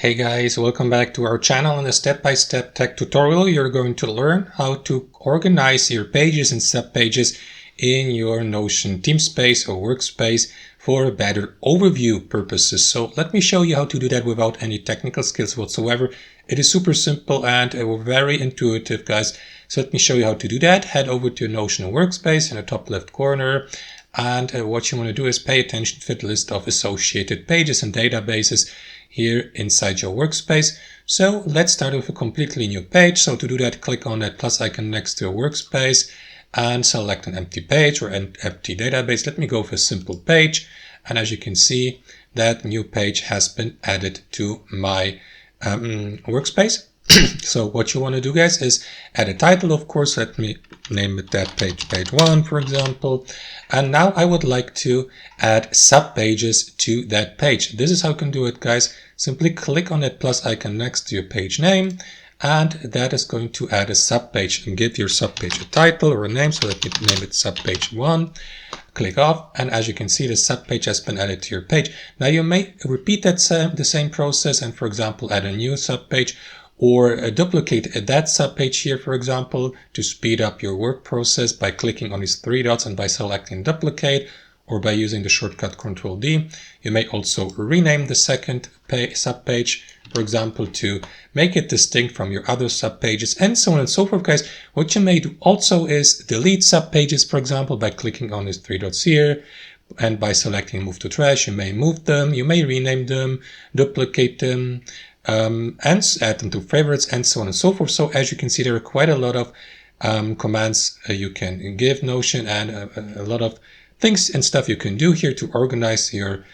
Hey guys, welcome back to our channel. In a step-by-step tech tutorial, you're going to learn how to organize your pages and subpages in your Notion Teamspace or Workspace for better overview purposes. So let me show you how to do that without any technical skills whatsoever. It is super simple and very intuitive, guys. So let me show you how to do that. Head over to Notion Workspace in the top left corner. And what you want to do is pay attention to the list of associated pages and databases here inside your workspace. So let's start with a completely new page. So to do that, click on that plus icon next to your workspace and select an empty page or an empty database. Let me go with a simple page. And as you can see, that new page has been added to my workspace. So what you want to do, guys, is add a title, of course. Let me name it that page 1, for example. And now I would like to add subpages to that page. This is how you can do it, guys. Simply click on that plus icon next to your page name, and that is going to add a subpage and give your subpage a title or a name. So let me name it subpage 1. Click off, and as you can see, the subpage has been added to your page. Now you may repeat the same process and, for example, add a new subpage, or duplicate that subpage here, for example, to speed up your work process by clicking on these three dots and by selecting duplicate, or by using the shortcut Ctrl D. You may also rename the second subpage, for example, to make it distinct from your other subpages, and so on and so forth, guys. What you may do also is delete subpages, for example, by clicking on these three dots here. And by selecting move to trash, you may move them, you may rename them, duplicate them, and add them to favorites, and so on and so forth. So as you can see, there are quite a lot of commands you can give Notion, and a lot of things and stuff you can do here to organize your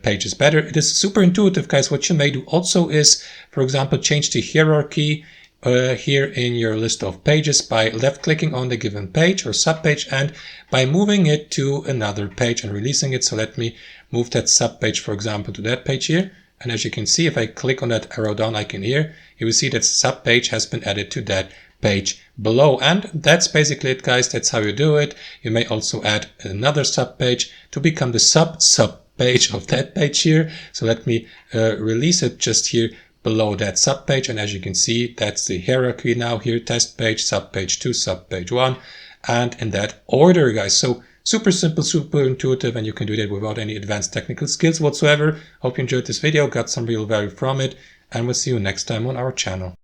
pages better. It is super intuitive, guys. What you may do also is, for example, change the hierarchy here in your list of pages by left clicking on the given page or subpage and by moving it to another page and releasing it. So let me move that subpage, for example, to that page here. And as you can see, if I click on that arrow down icon here, you will see that subpage has been added to that page below. And that's basically it, guys. That's how you do it. You may also add another subpage to become the sub-page of that page here. So let me release it just here below that subpage. And as you can see, that's the hierarchy now here: test page, subpage 2, subpage 1, and in that order, guys. So super simple, super intuitive, and you can do that without any advanced technical skills whatsoever. Hope you enjoyed this video, got some real value from it, and we'll see you next time on our channel.